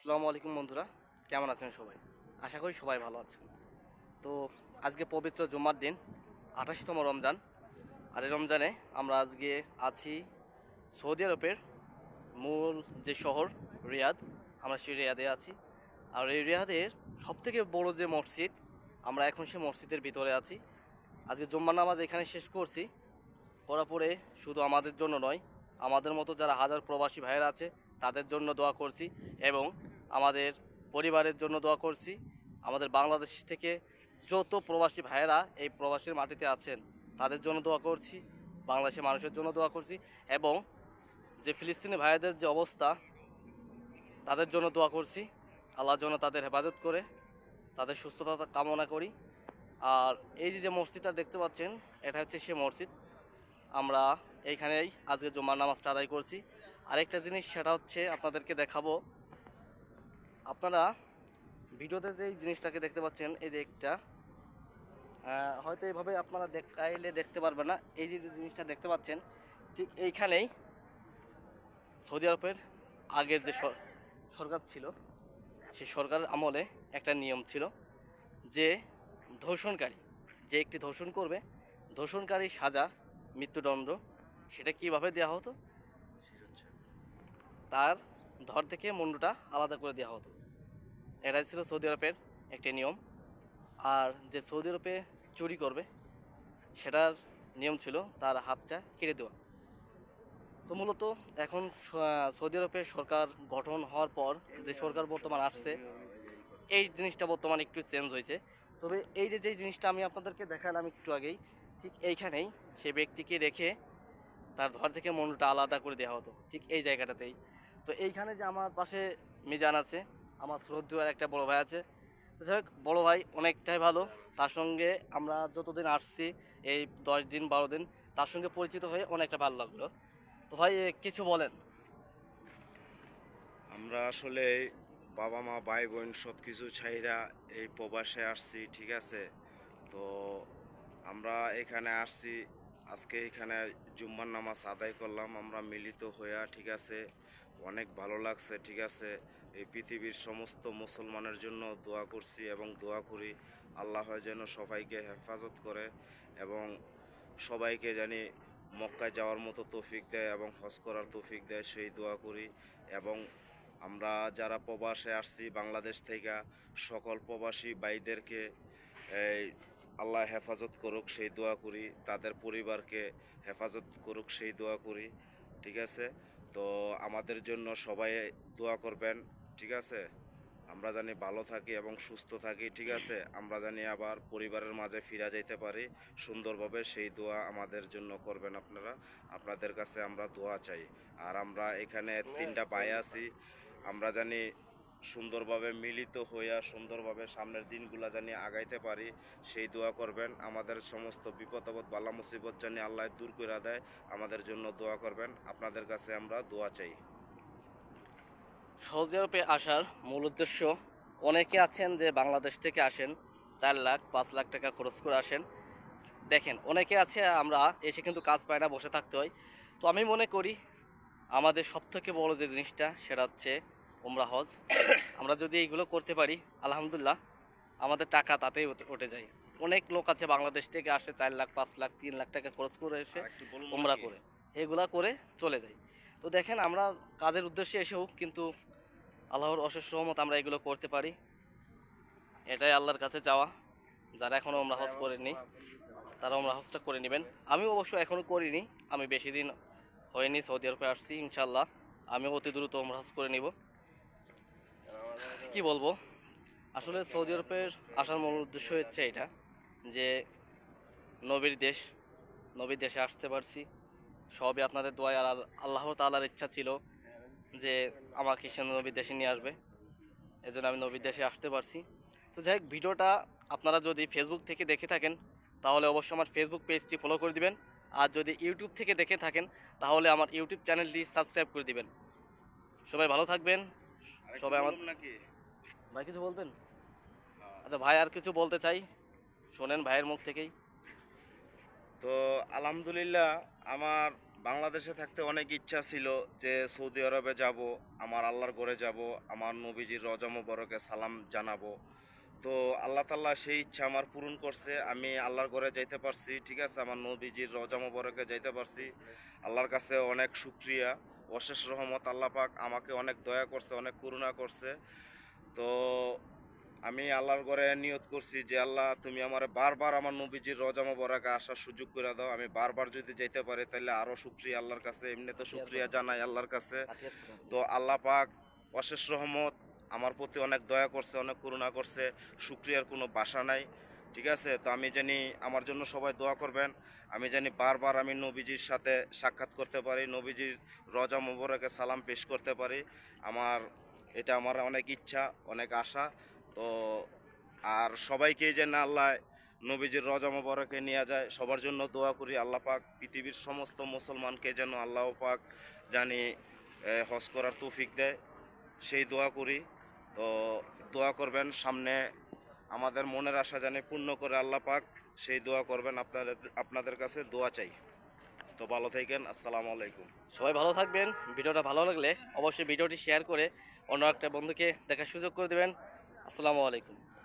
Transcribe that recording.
আসসালামু আলাইকুম বন্ধুরা, কেমন আছেন সবাই? আশা করি সবাই ভালো আছেন। তো আজকে পবিত্র জুম্মার দিন, 28তম রমজান। আর এই রমজানে আমরা আজকে আছি সৌদি আরবের মূল যে শহর রিয়াদ। আমরা সেই রিয়াদে আছি। আর এই রিয়াদের সবথেকে বড় যে মসজিদ, আমরা এখন সেই মসজিদের ভিতরে আছি। আজকে জুম্মার নামাজ এখানে শেষ করছি। করার পরে শুধু আমাদের জন্য নয়, আমাদের মতো যারা হাজার প্রবাসী ভাইয়েরা আছে তাদের জন্য দোয়া করছি, এবং আমাদের পরিবারের জন্য দোয়া করছি। আমাদের বাংলাদেশ থেকে যত প্রবাসী ভাইয়েরা এই প্রবাসীর মাটিতে আছেন তাদের জন্য দোয়া করছি, বাংলাদেশের মানুষের জন্য দোয়া করছি, এবং যে ফিলিস্তিনি ভাইদের যে অবস্থা তাদের জন্য দোয়া করছি। আল্লাহর জন্য তাদের হেফাজত করে তাদের সুস্থতা কামনা করি। আর এই যে মসজিদটা দেখতে পাচ্ছেন, এটা হচ্ছে সে মসজিদ। আমরা এইখানেই আজকে জুমার নামাজটা আদায় করছি। আরেকটা জিনিস, সেটা হচ্ছে আপনাদেরকে দেখাবো। আপনারা ভিডিওতে যে জিনিসটাকে দেখতে পাচ্ছেন, এই যে একটা হয়তো এইভাবে আপনারা দেখাইলে দেখতে পারবেন না। এই যে জিনিসটা দেখতে পাচ্ছেন, ঠিক এইখানেই সৌদি আরবের আগের যে সরকার ছিল, সেই সরকারের আমলে একটা নিয়ম ছিল যে ধর্ষণকারী, যে একটি ধর্ষণ করবে, ধর্ষণকারী সাজা মৃত্যুদণ্ড। সেটা কীভাবে দেওয়া হতো? তার ধর থেকে মুন্ডুটা আলাদা করে দেওয়া হতো। এটাই ছিল সৌদি আরবের একটি নিয়ম। আর যে সৌদি আরবে চুরি করবে, সেটার নিয়ম ছিল তার হাতটা কেটে দেওয়া। তো মূলত এখন সৌদি আরবের সরকার গঠন হওয়ার পর যে সরকার বর্তমান আসছে, এই জিনিসটা বর্তমানে একটু চেঞ্জ হয়েছে। তবে এই যে জিনিসটা আমি আপনাদেরকে দেখালাম একটু আগেই, ঠিক এইখানেই সে ব্যক্তিকে রেখে তার ধর থেকে মুন্ডুটা আলাদা করে দেওয়া হতো, ঠিক এই জায়গাটাতেই। তো এইখানে যে আমার পাশে মিজান আছে, আমার শ্রদ্ধেয় একটা বড় ভাই আছে। যাই হোক, বড়ো ভাই অনেকটাই ভালো। তার সঙ্গে আমরা যতদিন আসছি, এই 10 দিন 12 দিন, তার সঙ্গে পরিচিত হয়ে অনেকটা ভালো লাগলো। তো ভাই কিছু বলেন। আমরা আসলে বাবা মা ভাই বোন সব কিছু ছাইরা এই প্রবাসে আসছি, ঠিক আছে। তো আমরা এখানে আসছি, আজকে এখানে জুম্মার নামাজ আদায় করলাম আমরা মিলিত হইয়া, ঠিক আছে। অনেক ভালো লাগছে, ঠিক আছে। এই পৃথিবীর সমস্ত মুসলমানের জন্য দোয়া করছি এবং দোয়া করি আল্লাহ যেন সবাইকে হেফাজত করে এবং সবাইকে জানি মক্কায় যাওয়ার মতো তৌফিক দেয় এবং হজ করার তৌফিক দেয়, সেই দোয়া করি। এবং আমরা যারা প্রবাসে আসছি বাংলাদেশ থেকে, সকল প্রবাসী ভাইদেরকে এই আল্লাহ হেফাজত করুক সেই দোয়া করি, তাদের পরিবারকে হেফাজত করুক সেই দোয়া করি, ঠিক আছে। তো আমাদের জন্য সবাই দোয়া করবেন, ঠিক আছে। আমরা জানি ভালো থাকি এবং সুস্থ থাকি, ঠিক আছে। আমরা জানি আবার পরিবারের মাঝে ফিরে যাইতে পারি সুন্দরভাবে, সেই দোয়া আমাদের জন্য করবেন আপনারা। আপনাদের কাছে আমরা দোয়া চাই। আর আমরা এখানে 3টা ভাই আছি, আমরা জানি সুন্দরভাবে মিলিত হইয়া সুন্দরভাবে সামনের দিনগুলা জানি আগাইতে পারি, সেই দোয়া করবেন। আমাদের সমস্ত বিপদ আপদ বালা মুসিবত জানি আল্লাহ দূর করে দেয়, আমাদের জন্য দোয়া করবেন। আপনাদের কাছে আমরা দোয়া চাই। সৌদি আরবে আসার মূল উদ্দেশ্য, অনেকে আছেন যে বাংলাদেশ থেকে আসেন, 4 লাখ 5 লাখ টাকা খরচ করে আসেন। দেখেন, অনেকে আছে আমরা এসে কিন্তু কাজ পাই না, বসে থাকতে হয়। তো আমি মনে করি আমাদের সবথেকে বড় যে জিনিসটা, সেটা হচ্ছে উমরা হজ। আমরা যদি এইগুলো করতে পারি, আলহামদুলিল্লাহ, আমাদের টাকা তাতেই উঠে যায়। অনেক লোক আছে বাংলাদেশ থেকে আসে, 4 লাখ 5 লাখ 3 লাখ টাকা খরচ করে এসে আর একটু বলুন উমরা নাকি? করে, এগুলা করে চলে যায়। তো দেখেন, আমরা কাজের উদ্দেশ্যে এসেও কিন্তু আল্লাহর অশেষ রহমত আমরা এগুলো করতে পারি। এটাই আল্লাহর কাছে যাওয়া। যারা এখনও উমরা হজ করেননি, তারা উমরা হজটা করে নেবেন। আমিও অবশ্য এখনও করিনি, আমি বেশি দিন হয়নি সৌদি আরবে আসছি। ইনশাল্লাহ আমিও অতি দ্রুত উমরা হজ করে নিব। কি বলবো, আসলে সৌদি আরবের আসার মূল উদ্দেশ্য হচ্ছে এটা, যে নবীর দেশ, নবীর দেশে আসতে পারছি সবই আপনাদের দোয়ায়। আর আল্লাহ তাআলার ইচ্ছা ছিল যে আমাকে সে নবীর দেশে নিয়ে আসবে, এজন্য আমি নবীর দেশে আসতে পারছি। তো যাই হোক, ভিডিওটা আপনারা যদি ফেসবুক থেকে দেখে থাকেন, তাহলে অবশ্যই আমার ফেসবুক পেজটি ফলো করে দিবেন। আর যদি ইউটিউব থেকে দেখে থাকেন, তাহলে আমার ইউটিউব চ্যানেলটি সাবস্ক্রাইব করে দিবেন। সবাই ভালো থাকবেন। আর একটু সবাই আমার বলুন নাকি? ভাই কিছু বলবেন? আচ্ছা ভাই, আর কিছু বলতে চাই, শোনেন ভাইয়ের মুখ থেকেই। তো আলহামদুলিল্লাহ, আমার বাংলাদেশে থাকতে অনেক ইচ্ছা ছিল যে সৌদি আরবে যাব, আমার আল্লাহর ঘরে যাব, আমার নবীজির রজা মোবারকে সালাম জানাবো। তো আল্লাহ তাআলা সেই ইচ্ছা আমার পূরণ করছে, আমি আল্লাহর ঘরে যাইতে পারছি, ঠিক আছে, আমার নবীজির রজা মোবারকে যাইতে পারছি। আল্লাহর কাছে অনেক শুকরিয়া, অশেষ রহমত। আল্লাহ পাক আমাকে অনেক দয়া করছে, অনেক করুণা করছে। তো আমি আল্লাহর ঘরে নিয়ত করছি যে আল্লাহ তুমি আমার বারবার আমার নবীজির রজা মোবারকে আসার সুযোগ করে দাও। আমি বারবার যদি যাইতে পারি তাহলে আরও শুকরিয়া আল্লাহর কাছে, এমনি তো শুকরিয়া জানাই আল্লাহর কাছে। তো আল্লাহ পাক অশেষ রহমত, আমার প্রতি অনেক দয়া করছে, অনেক করুণা করছে, শুকরিয়ার কোনো ভাষা নাই, ঠিক আছে। তো আমি জানি আমার জন্য সবাই দোয়া করবেন, আমি জানি বারবার আমি নবীজির সাথে সাক্ষাৎ করতে পারি, নবীজির রজা মোবারকে সালাম পেশ করতে পারি। আমার এটা আমার অনেক ইচ্ছা, অনেক আশা। তো আর সবাইকেই যেন আল্লাহ নবীজির রজা মোবারকে নিয়ে যায়, সবার জন্য দোয়া করি। আল্লাহ পাক পৃথিবীর সমস্ত মুসলমানকে যেন আল্লাহ পাক জানি হজ করার তৌফিক দেয়, সেই দোয়া করি। তো দোয়া করবেন, সামনে আমাদের মনের আশা জানি পূর্ণ করে আল্লাহ পাক, সেই দোয়া করবেন, আপনাদের কাছে দোয়া চাই। তো ভালো থাকেন, আসসালামু আলাইকুম। সবাই ভালো থাকবেন। ভিডিওটা ভালো লাগলে অবশ্যই ভিডিওটি শেয়ার করে অন্য একটা বন্ধুকে দেখার সুযোগ করে দেবেন। আসসালামু আলাইকুম।